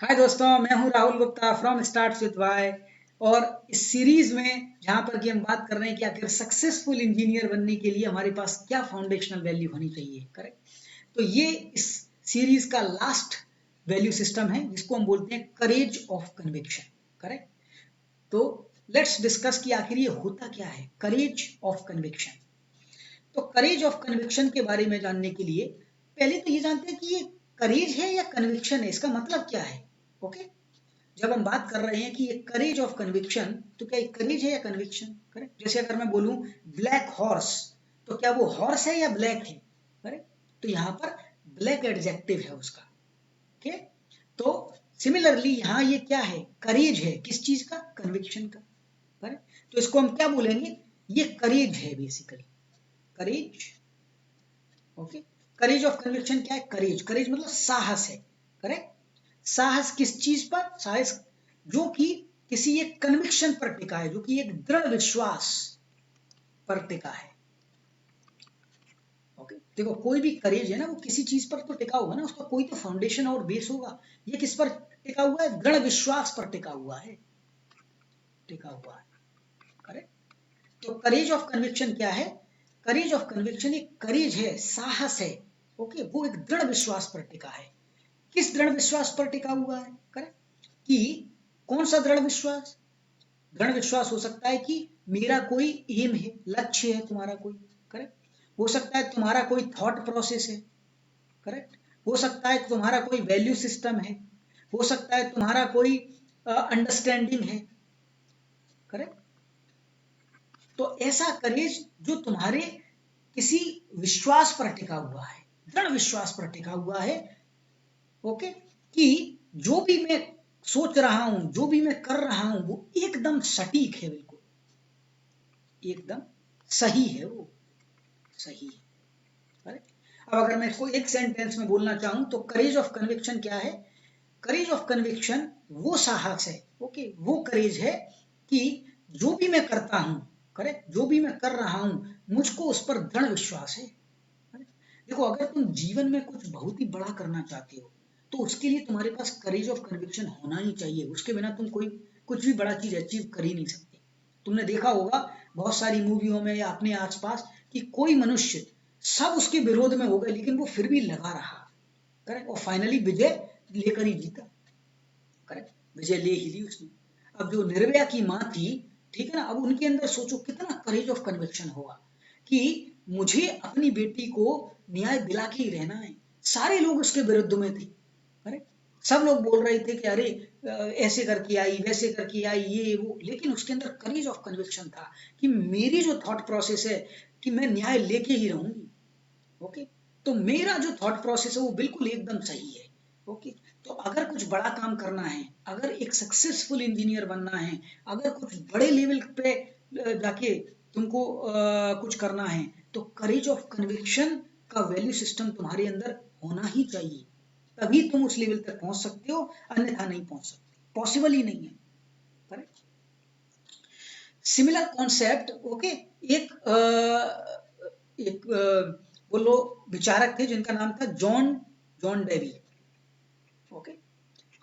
हाय दोस्तों, मैं हूं Rahul Gupta from starts with Y. और इस सीरीज में जहां पर कि हम बात कर रहे हैं कि आखिर सक्सेसफुल इंजीनियर बनने के लिए हमारे पास क्या फाउंडेशनल वैल्यू होनी चाहिए। करेक्ट। तो ये इस सीरीज का लास्ट वैल्यू सिस्टम है जिसको हम बोलते हैं करेज ऑफ कन्विक्शन। करेक्ट। तो लेट्स डिस्कस कि आखिर ये होता क्या है करेज ऑफ कन्विक्शन। तो करेज ऑफ कन्विक्शन के बारे में जानने के लिए पहले तो ये जानते हैं कि ये करेज है या कन्विक्शन है, इसका मतलब क्या है। ओके। जब हम बात कर रहे हैं कि ये करेज ऑफ कन्विक्शन, तो क्या ये करेज है या कन्विक्शन। करेक्ट। जैसे अगर मैं बोलूं ब्लैक हॉर्स, तो क्या वो हॉर्स है या ब्लैक है। करेक्ट। तो यहां पर ब्लैक एडजेक्टिव है उसका। ओके। तो सिमिलरली यहां ये क्या है, करेज है किस चीज का, कन्विक्शन का। करेक्ट। तो इसको हम क्या बोलेंगे, ये करेज है basically, courage. Okay. Courage of conviction क्या है, करेज, करेज मतलब साहस है। करेक्ट। साहस किस चीज पर, साहस जो कि किसी एक कन्विक्शन पर टिका है, जो कि एक दृढ़ विश्वास पर टिका है। ओके। देखो कोई भी करेज है ना, वो किसी चीज पर तो टिका होगा ना, उसका कोई तो फाउंडेशन और बेस होगा। ये किस पर टिका हुआ है, दृढ़ विश्वास पर टिका हुआ है, टिका हुआ है। करेक्ट। तो करेज ऑफ कन्विक्शन क्या है, करेज ऑफ कन्विक्शन एक करेज है, साहस है। ओके। वो एक दृढ़ विश्वास पर टिका है। किस दृढ़ विश्वास पर टिका हुआ है, करेक्ट, कि कौन सा दृढ़ विश्वास। दृढ़ विश्वास हो सकता है कि मेरा कोई एम है, लक्ष्य है तुम्हारा कोई। करेक्ट। हो सकता है तुम्हारा कोई थॉट प्रोसेस है। करेक्ट। हो सकता है तुम्हारा कोई वैल्यू सिस्टम है। हो सकता है तुम्हारा कोई अंडरस्टैंडिंग है। करेक्ट। तो ऐसा करेज जो तुम्हारे किसी विश्वास पर टिका हुआ है, दृढ़ विश्वास पर टिका हुआ है। ओके। कि जो भी मैं सोच रहा हूं, जो भी मैं कर रहा हूं, वो एकदम सटीक है, बिल्कुल एकदम सही है, वो सही है। करेक्ट? अब अगर मैं इसको एक सेंटेंस में बोलना चाहूं तो करेज ऑफ कन्विक्शन क्या है, करेज ऑफ कन्विक्शन वो साहस है, ओके, वो करेज है कि जो भी मैं करता हूं, करेक्ट, जो भी मैं कर रहा हूं मुझको उस पर दृढ़ विश्वास है। देखो अगर तुम जीवन में कुछ बहुत ही बड़ा करना चाहते हो तो उसके लिए तुम्हारे पास करेज ऑफ कन्विक्शन होना ही चाहिए। उसके बिना तुम कोई कुछ भी बड़ा चीज अचीव कर ही नहीं सकते। तुमने देखा होगा बहुत सारी मूवियों में या अपने आसपास कि कोई मनुष्य सब उसके विरोध में हो गए लेकिन वो फिर भी लगा रहा। करेक्ट। और फाइनली विजय लेकर ही जीता। करेक्ट। विजय ले ही ली उसने। अब जो निर्भया की माँ थी, ठीक है ना, अब उनके अंदर सोचो कितना करेज ऑफ कन्विक्शन होगा कि मुझे अपनी बेटी को न्याय दिला के ही रहना है। सारे लोग उसके विरुद्ध में थे। करेक्ट। सब लोग बोल रहे थे कि अरे ऐसे करके आई, वैसे करके आई, ये वो, लेकिन उसके अंदर करेज ऑफ कन्विक्शन था कि मेरी जो थॉट प्रोसेस है कि मैं न्याय लेके ही रहूंगी। ओके। तो मेरा जो थॉट प्रोसेस है वो बिल्कुल एकदम सही है। ओके। तो अगर कुछ बड़ा काम करना है, अगर एक सक्सेसफुल इंजीनियर बनना है, अगर कुछ बड़े लेवल पे जाके तुमको कुछ करना है, तो करेज ऑफ कन्विक्शन का वैल्यू सिस्टम तुम्हारे अंदर होना ही चाहिए। तभी तुम उस लेवल तक पहुंच सकते हो, अन्यथा नहीं पहुंच सकते, पॉसिबल ही नहीं है। करेक्ट। सिमिलर कॉन्सेप्ट, ओके, एक एक वो लोग विचारक थे जिनका नाम था जॉन जॉन डेवी। ओके।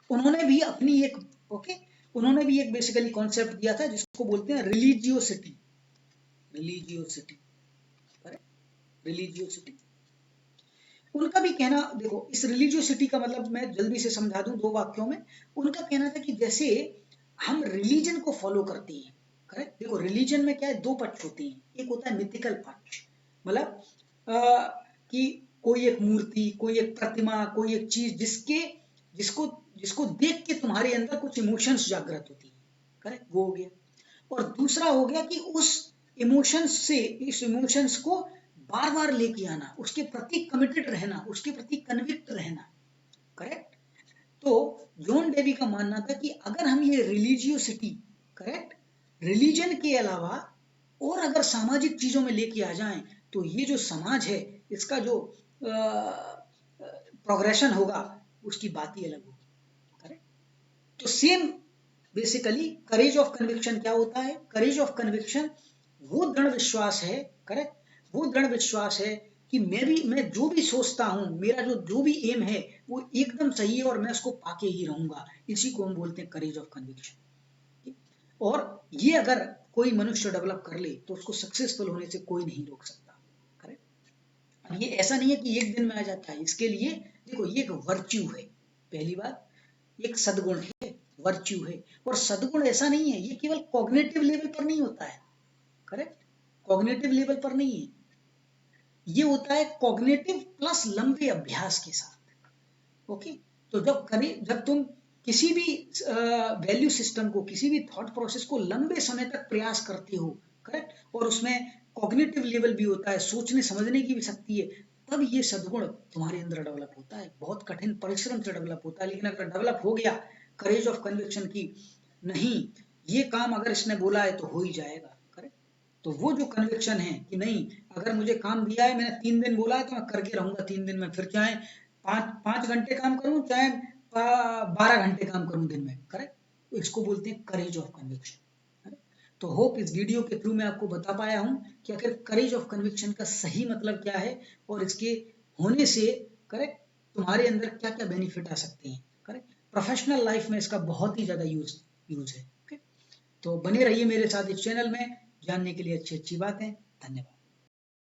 उन्होंने भी अपनी एक, ओके, उन्होंने भी एक बेसिकली कॉन्सेप्ट दिया था जिसको बोलते हैं रिलीजियोसिटी। रिलीजियोसिटी। करेक्ट। रिलीजियोसिटी। उनका भी कहना, देखो इस रिलीजियोसिटी का मतलब मैं जल्दी से समझा दूं दो वाक्यों में। उनका कहना था कि जैसे हम रिलीजन को फॉलो करते हैं। करेक्ट। देखो रिलीजन में क्या है, दो पक्ष होते हैं। एक होता है मिथिकल पक्ष, मतलब कि कोई एक मूर्ति, कोई एक प्रतिमा, कोई एक चीज जिसके जिसको जिसको देख के तुम्हारे अंदर कुछ इमोशंस जागृत होती है। करेक्ट, वो हो गया। और दूसरा हो गया कि उस इमोशंस से, इस इमोशंस को बार बार लेके आना, उसके प्रति कमिटेड रहना, उसके प्रति कन्विक्ट रहना। करेक्ट। तो जॉन डेवी का मानना था कि अगर हम ये रिलीजियोसिटी, करेक्ट, रिलीजन के अलावा और अगर सामाजिक चीजों में लेके आ जाएं तो ये जो समाज है इसका जो प्रोग्रेशन होगा उसकी बात ही अलग होगी। करेक्ट। तो same basically courage of conviction क्या होता है, करेज ऑफ कन्विक्शन वो दृढ़ विश्वास है, करेक्ट, वो दृढ़ विश्वास है कि मैं जो भी सोचता हूँ, मेरा जो भी एम है वो एकदम सही है और मैं उसको पाके ही रहूंगा। इसी को हम बोलते हैं करेज ऑफ कन्विक्शन। और ये अगर कोई मनुष्य डेवलप कर ले तो उसको सक्सेसफुल होने से कोई नहीं रोक सकता। करेक्ट। अब ये ऐसा नहीं है कि एक दिन में आ जाता है, इसके लिए देखो ये एक वर्च्यू है, पहली बात एक सद्गुण है, वर्च्यू है। और सद्गुण ऐसा नहीं है, ये केवल कॉग्निटिव लेवल पर नहीं होता है। करेक्ट, कॉग्निटिव लेवल पर नहीं है, ये होता है कॉग्निटिव प्लस लंबे अभ्यास के साथ। ओके, तो जब तुम किसी भी वैल्यू सिस्टम को, किसी भी थॉट प्रोसेस को लंबे समय तक प्रयास करते हो, करेक्ट, और उसमें कॉग्निटिव लेवल भी होता है, सोचने समझने की भी शक्ति है, तब ये सद्गुण तुम्हारे अंदर डेवलप होता है। बहुत कठिन परिश्रम से डेवलप होता है, लेकिन अगर डेवलप हो गया करेज ऑफ कन्विक्शन की, नहीं ये काम अगर इसने बोला है तो हो ही जाएगा। करेक्ट, तो वो जो कन्विक्शन है कि नहीं, अगर मुझे काम दिया है, मैंने 3 दिन बोला है तो मैं करके रहूंगा 3 दिन में, फिर चाहे 5 घंटे काम करूं, चाहे 12 घंटे काम करूं दिन में। करेक्ट, तो इसको बोलते हैं करेज ऑफ कन्विक्शन। तो होप इस वीडियो के थ्रू मैं आपको बता पाया हूं कि आखिर करेज ऑफ कन्विक्शन का सही मतलब क्या है और इसके होने से, करेक्ट, तुम्हारे अंदर क्या क्या बेनिफिट आ सकते हैं। करेक्ट, प्रोफेशनल लाइफ में इसका बहुत ही ज्यादा यूज है। ओके, तो बने रहिए मेरे साथ इस चैनल में, जानने के लिए अच्छी अच्छी बातें। धन्यवाद।